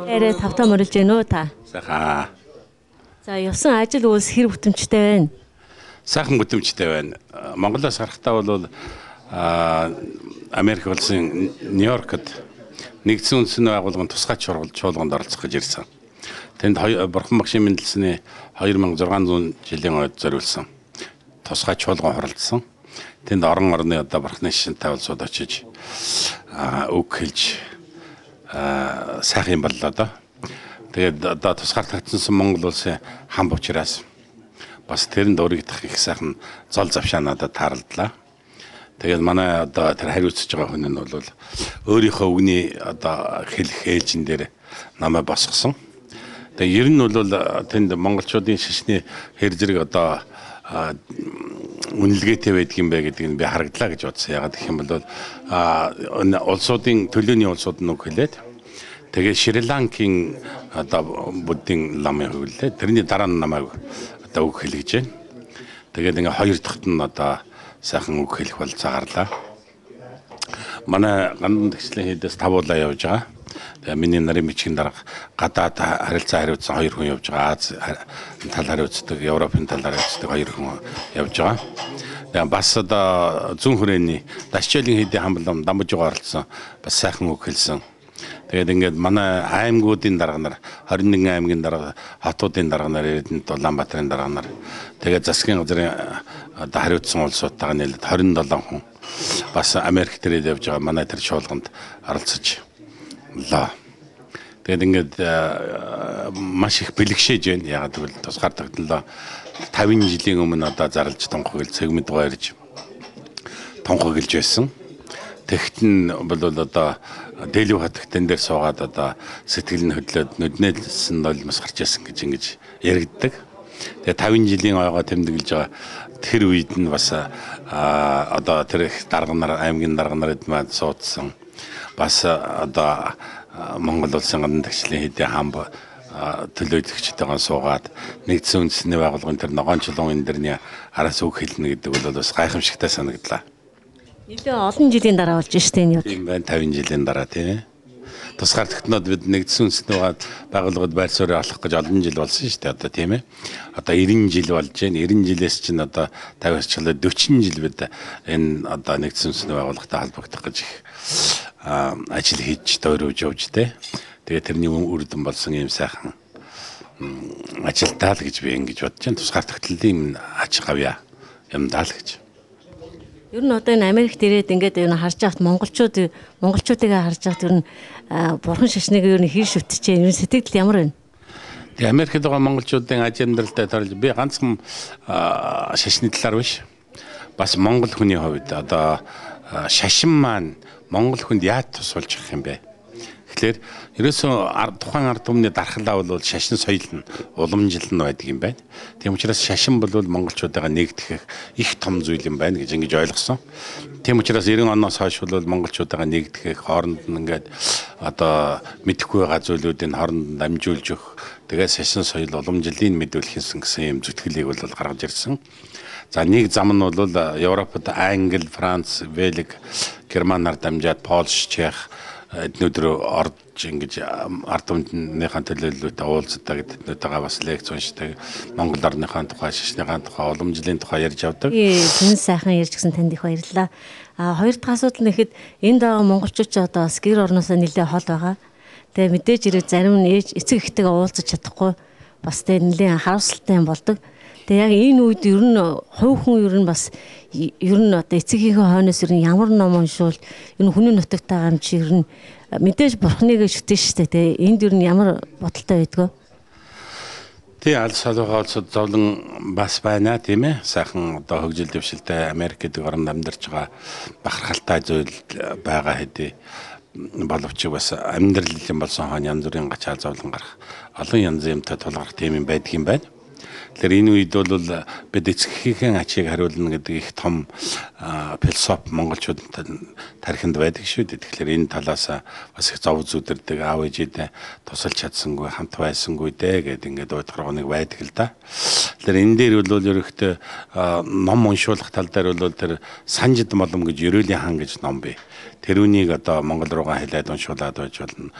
Эрэ тавтаа мөрөлж гэнэ үү та? Сайхан. За явсан ажил үйлс хэр бүтэмжтэй байна? Сайхан бүтэмжтэй байна. Монголоос харахтаа бол Америк улсын Нью-Йоркт нэгдсэн үндэсний байгууллагын тусгай чуулганд оролцох гэж ирсэн. Тэнд Бурхан Багшийн мэндэлсний 2600 жилийн ойд зориулсан тусгай чуулган хоролцсон. Тэнд орон орны одоо Бурханы шишинтэй улсууд очиж үг хэлж сайхан юм боллоо доо. Тэгээд одоо тусгаарлагдсан Монгол улсын хам учраас бас тэрэнд өргөдөх их сайхан зол завшаа надад тааралдлаа. Тэгээд манай одоо тэр хариуцж байгаа хүн нь бол өөрийнхөө үгний одоо хэлэх ээлжин дээр намайг босгосон. Тэгээд ер нь бол тэнд монголчуудын шишний хэр зэрэг одоо үнэлгээтэй байдаг юм бэ гэдгийг би харагдлаа гэж бодсон. Ягаад гэх юм бол улсуудын төлөөний улсууд нь үг хэлээд тэгээд Шри-Ланкийн одоо буддийн ламын хөвлөлээ. Тэрний дараа нь намайг одоо үг хэлгэж байна. Тэгээд ингээ хоёр дахьт нь одоо сайхан үг хэлэх бол цагаарлаа. Манай гандан тэгшлийн хийдээс 5 удаа явж байгаа. Тэгээ миний нарын бичгийн дарга гадаад харилцаа хариуцсан 2 хүн явж байгаа. Аз тал хариуцдаг, Европын тал хариуцдаг 2 хүн явж байгаа. Тэгээ бас одоо зүүн хүрээний Дашчалийн хийдийн хамблам Дамбажуугаар оролцсон бас сайхан үг хэлсэн. Тэгээд ингээд манай аймагуудын дарга нар 21 аймгийн дарга, хотуудын дарга нар, Эрдэнэт, Улаанбаатарын дарга нар тэгээд засгийн газрын одоо хариуцсан улсуудтайгаа нийлээд 27 хүн бас Америк төрөд явж байгаа манай тэр чуулганд оролцож лаа. Тэгээд ингээд маш их бэлгшээж байна. Ягаад гэвэл тусгаар тогтнолоо 50 жилийн өмнө одоо зарлж тонхоглож цэгмэд гойрж тонхоглож байсан. Тэгт нь бол одоо Дэлгэв хатагтан дээр суугаад одоо сэтгэл нь хөдлөөд нүднэлсэн нулимс гарч яасан гэж ингэж яригддаг. Тэгээ 50 жилийн ойгоо тэмдэглэж байгаа тэр үед нь бас одоо тэр их дарга нар, аймгийн дарга нарыг мад суудсан. Бас одоо Монгол улсын гандан тагшлын хэдийн хам төлөөлөгчтэйгээ суугаад нэгдсэн үндэсний байгууллагын тэр ногоон чулуун энэ дэрний араас үг хэлнэ гэдэг бол бас гайхамшигтай санагдлаа. Нэлээ олон жилийн дараа болж штэ энэ юу. Тийм байна 50 жилийн дараа тийм. Тусгаар тогтноод бид нэгдсэн үндэсний байгууллагад байр суурь олох гэж олон жил болсон шүү дээ одоо тийм ээ. Одоо 90 жил болж байна. 90 жилээс чинь одоо 50-члаа 40 жил бид энэ одоо нэгдсэн үндэсний байгууллагатай холбогдох гэж их ажил хийж дөрөвж явж дээ. Тэгээ тэрний үр дүн болсон юм сайхан ажилтаа л гэж би ингэж бодож байна. Тусгаар тогтлолын аж гавья юм даа л гэж. Ер нь одоо энэ Америкт ирээд ингээд юу харж байхад монголчуудыг харж байхад ер нь бурхан шашныг ер нь хэр шүтчихэ ер нь сэтгэл ямар вэ? Тэгээ Америкт байгаа монголчуудын аж амьдралтай торлж би ганцхан шашны талаар биш. Бас монгол хүний хувьд одоо шашин маань монгол хүнд яаж тус болж байгаа юм бэ? Тэгэхээр ерөөсөө тухайн ард түмний дархлаа бол шашин соёл нь уламжил нь байдаг юм байна. Тийм учраас шашин бол монголчуудаа нэгтгэх их том зүйл юм байна гэж ингэж ойлгосон. Тийм учраас 90 оноос хойш бол монголчуудаа нэгтгэх хооронд нь ингээд одоо мэдэхгүй байгаа зүйлүүдийг хооронд дамжуулж өгөх тэгээд шашин соёл уламжлалыг мэдүүлэх гэсэн юм зүтгэлийг бол гаргаж ирсэн. За нэг зам нь бол Европод Англи, Франц, Бельги, Германаар дамжаад Польш, Чех эднүүд орж ингэж ард түмнийхэн төлөөллөд уулздаг эднүүдтэйгээ бас лекц уншдаг Монгол орныхаа тухай шашныхаа тухай уламжлалын тухай ярьж авдаг. Зэн сайхан ярьж гисэн танд их баярлалаа. Хоёр дахь асуудал нь ихэд энд байгаа монголчууд ч одоо бас гэр орноосоо нэлээд хол байгаа. Тэгээ мэдээж ирээ зарим нь эцэг эхтэйгээ уулзаж чадахгүй бас тэгээ нэлээд харамсалтай юм болдог. Тэгээ яг энэ үед ер нь хувь хүн ер нь бас ер нь одоо эцэгийнхээ хойноос ер нь ямар ном уншвал ер нь хүний нутагтайгаа юм чи ер нь мэдээж бурхныг шүтэн штэ тэгээ энд ер нь ямар бодолтой байдгаа. Тий алс салуугаа улсууд зовлон бас байна тийм ээ. Сайхан одоо хөгжил дэвшилтэй Америк гэдэг орнд амьдарч байгаа бахархалтай зүйл байгаа хэдий боловч бас амьдрал болсон хаан янз бүрийн гачаал зовлон гарах олон янзын юмтай тулгарх тийм юм байдаг юм байна. Тэгэхээр энэ үед бол бид эцэгхийн ачийг хариулна гэдэг их том философи монголчууд тархинд байдаг шүү дээ. Тэгэхээр энэ талаас бас их зов зүдэрдэг аав ээжидээ тусалж чадсангүй хамт байсангүй дээ гэдэг ингээд уйдгаргоо нэг байдаг л да. Тэгэхээр энэ дээр бол ерөөхдөө ном уншуулах тал дээр бол тэр Санжид молом гэж Ерөөлийн хаан гэж ном бий. Тэрүүнийг одоо монгол руугаа хэлээд уншуулад байж болно.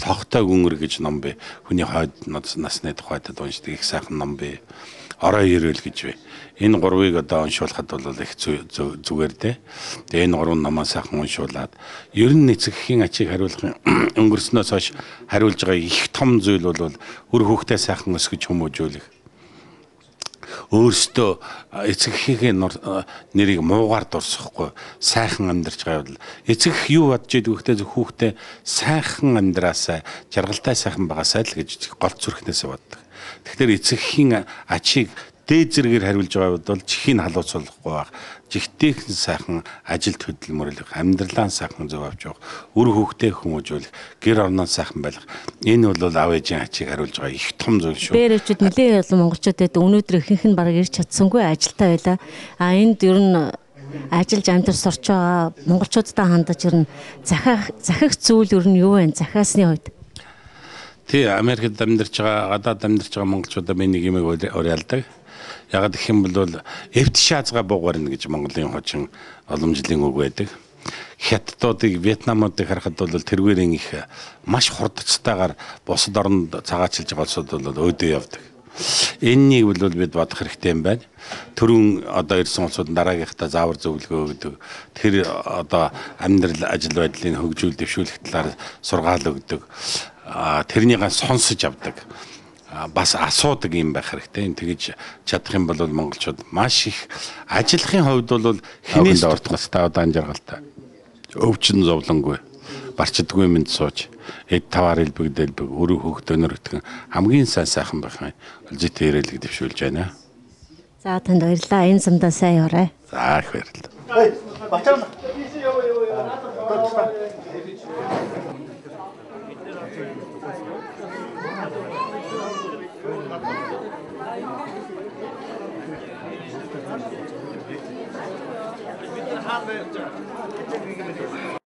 Лохтой гүнгэр гэж ном бий. Хүний хойд насны тухайд уншдаг их сайхан ном бий. Орой ерөөл гэж бай. Энэ гурвыг одоо уншуулахад бол их зүгээр дээ. Тэгээ энэ гурван номоо сайхан уншуулад ер нь эцэгхийн ачийг хариулахын өнгөрснөөс хойш хариулж байгаа их том зүйл бол үр хөвгтэй сайхан өсгөж хүмүүжүүлэх. Өөрсдөө эцэгхийн нэрийг муугаар дурсахгүй сайхан амьдарч байгаа бол эцэг юу бодж идэг вөхтэй хүүхдээ сайхан амьдраасаа жаргалтай сайхан байгаасаа л гэж гол зүрхнээсээ боддог. Тэгэхээр эцэгхийн ачийг дээд зэргээр хариулж байгаа бол чихийг халууцуулахгүй байх. Жигтэйхэн сайхан ажил хөдөлмөрлөх, амьдралаа сайхан зөв авч явах, үр хөвгтэй хүмүүжүүлэх, гэр орноо сайхан байлгах. Энэ бол аав ээжийн ачийг хариулж байгаа их том зүйл шүү. Бээрчүүд нэлээд олон монголчуудад өнөөдөр ихэнх нь бараг ирж чадсангүй ажилтаа байлаа. Энд ер нь ажиллаж амьдарч сурч байгаа монголчуудтай хандаж ер нь захих зүйл ер нь юу вэ? Захиасны хувьд. Тий, Америкт амьдарч байгаа, гадаад амьдарч байгаа монголчуудаа би нэг юм уриалдаг. Ягаад гэх юм бол эвт шаазгаа буугарна гэж Монголын хожин боломжлын үг байдаг. Хятадуудыг, Вьетнамуудыг харахад бол тэрвэрийн их маш хурдцтайгаар бусад оронд цагаачилж байгаа улсууд бол өөдөө явдаг. Энэнийг бол бид бодох хэрэгтэй юм байна. Төрün одоо ирсэн улсууд дараагийнхаа заавар зөвлөгөө өгдөг. Тэр одоо амьдрал ажил байдлын хөгжүүл дэвшүүлэх талаар сургаал өгдөг. Тэрнийгээ сонсож авдаг. Бас асуудаг юм байх хэрэгтэй. Тэгэж чадах юм бол монголчууд маш их ажиллахын хувьд бол хинээс ортгоос та одоо анжааргалтай. Өвчин зовлонгүй, барчдаггүй мэд сууж, эд таваар элбэгдэлбэг, өрөө хөөхт өнөр өтгөн хамгийн сайхан байх юм. Олжит ирээлэг дэвшүүлж байна. За танд баярлалаа. Энэ замдаа сайн яваарай. За их баярлалаа. Бачаана.